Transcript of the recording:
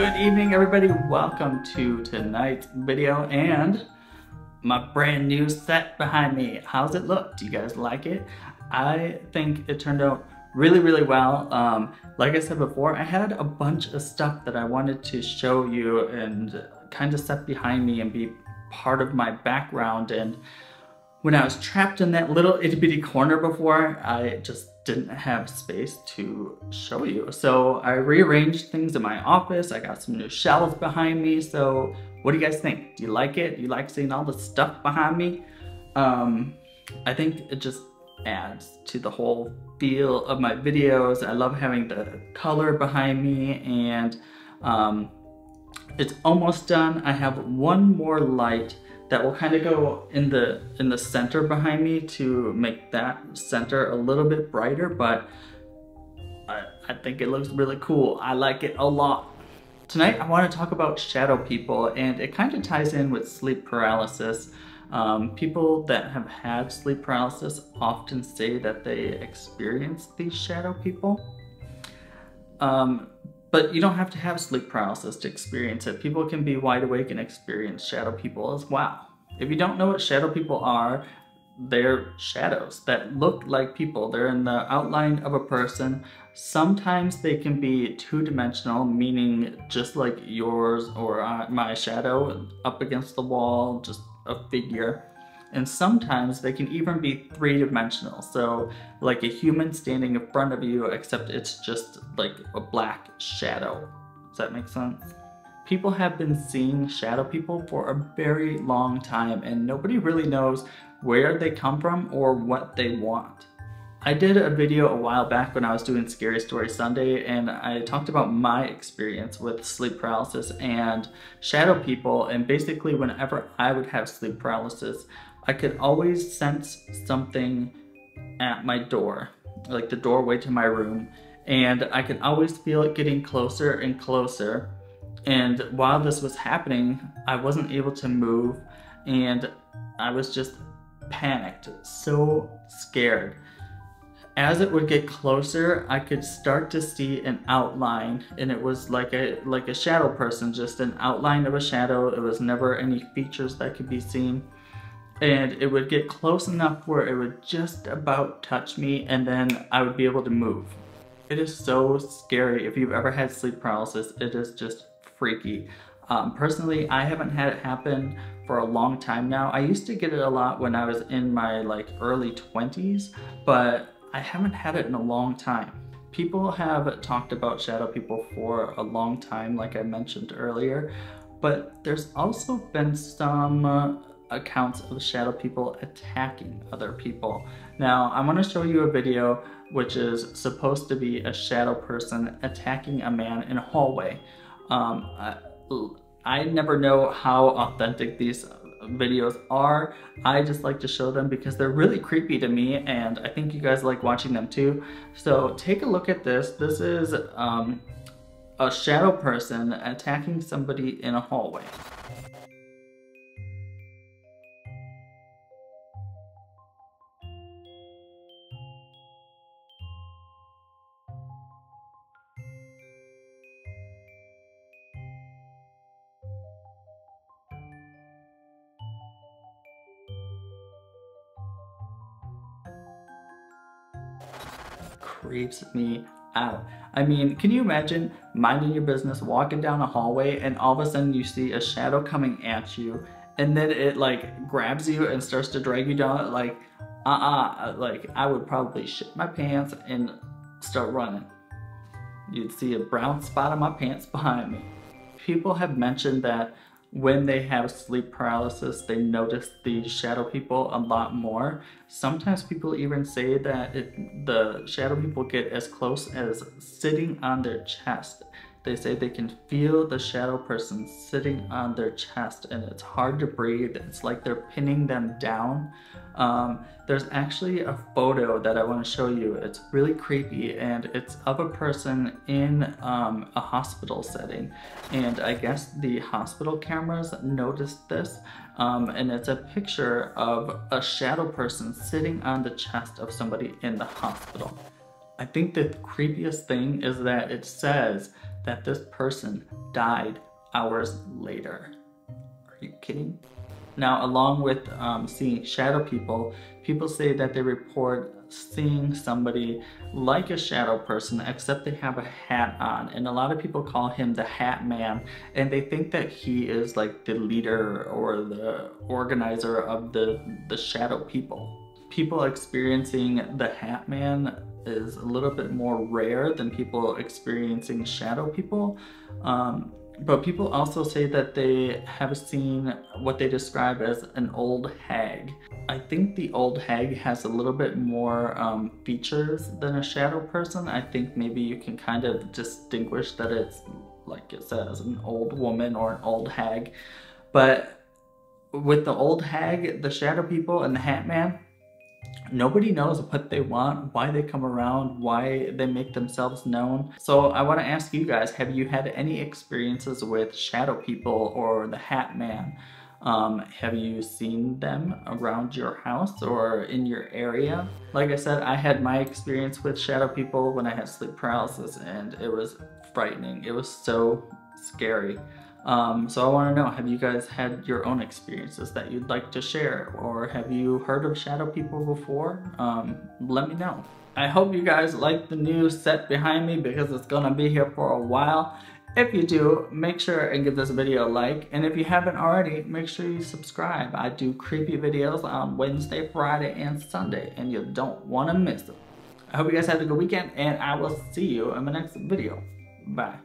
Good evening, everybody. Welcome to tonight's video and my brand new set behind me. How's it look? Do you guys like it? I think it turned out really well. Like I said before, I had a bunch of stuff that I wanted to show you and kind of set behind me and be part of my background. And when I was trapped in that little itty bitty corner before, I just didn't have space to show you. So I rearranged things in my office. I got some new shelves behind me. So what do you guys think? Do you like it? Do you like seeing all the stuff behind me? I think it just adds to the whole feel of my videos. I love having the color behind me, and it's almost done. I have one more light that will kind of go in the center behind me to make that center a little bit brighter, but I think it looks really cool. I like it a lot. Tonight I want to talk about shadow people, and it kind of ties in with sleep paralysis. People that have had sleep paralysis often say that they experience these shadow people. But you don't have to have sleep paralysis to experience it. People can be wide awake and experience shadow people as well. If you don't know what shadow people are, they're shadows that look like people. They're in the outline of a person. Sometimes they can be two-dimensional, meaning just like yours or my shadow up against the wall, just a figure. And sometimes they can even be three-dimensional, so like a human standing in front of you, except it's just like a black shadow. Does that make sense? People have been seeing shadow people for a very long time, and nobody really knows where they come from or what they want. I did a video a while back when I was doing Scary Story Sunday, and I talked about my experience with sleep paralysis and shadow people, and basically whenever I would have sleep paralysis, I could always sense something at my door, like the doorway to my room, and I could always feel it getting closer and closer. And while this was happening, I wasn't able to move, and I was just panicked, so scared. As it would get closer, I could start to see an outline, and it was like a shadow person, just an outline of a shadow. It was never any features that could be seen. And it would get close enough where it would just about touch me, and then I would be able to move. It is so scary. If you've ever had sleep paralysis, it is just freaky. Personally, I haven't had it happen for a long time now. I used to get it a lot when I was in my early 20s, but I haven't had it in a long time. People have talked about shadow people for a long time, like I mentioned earlier, but there's also been some accounts of shadow people attacking other people. Now, I want to show you a video which is supposed to be a shadow person attacking a man in a hallway. I never know how authentic these videos are. I just like to show them because they're really creepy to me, and I think you guys like watching them too. So take a look at this. This is a shadow person attacking somebody in a hallway. Creeps me out. I mean, can you imagine minding your business, walking down a hallway, and all of a sudden you see a shadow coming at you, and then it grabs you and starts to drag you down? I would probably shit my pants and start running. You'd see a brown spot on my pants behind me. People have mentioned that when they have sleep paralysis, they notice the shadow people a lot more. Sometimes people even say that the shadow people get as close as sitting on their chest. They say they can feel the shadow person sitting on their chest, and it's hard to breathe. It's like they're pinning them down. There's actually a photo that I want to show you. It's really creepy, and it's of a person in a hospital setting. And I guess the hospital cameras noticed this, and it's a picture of a shadow person sitting on the chest of somebody in the hospital. I think the creepiest thing is that it says that this person died hours later. Are you kidding? Now, along with seeing shadow people, people say that they report seeing somebody like a shadow person, except they have a hat on. And a lot of people call him the Hat Man, and they think that he is like the leader or the organizer of the shadow people. People experiencing the Hat Man is a little bit more rare than people experiencing shadow people. But people also say that they have seen what they describe as an old hag. I think the old hag has a little bit more features than a shadow person. I think maybe you can kind of distinguish that it's, like it says, an old woman or an old hag. But with the old hag, the shadow people, and the Hat Man, nobody knows what they want, why they come around, why they make themselves known. So I want to ask you guys, have you had any experiences with shadow people or the Hat Man? Have you seen them around your house or in your area? Like I said, I had my experience with shadow people when I had sleep paralysis, and it was frightening. It was so scary. So I want to know, have you guys had your own experiences that you'd like to share, or have you heard of shadow people before? Let me know. I hope you guys like the new set behind me, because it's gonna be here for a while. If you do, make sure and give this video a like, and if you haven't already, make sure you subscribe. I do creepy videos on Wednesday, Friday, and Sunday, and you don't want to miss them. I hope you guys have a good weekend, and I will see you in my next video. Bye.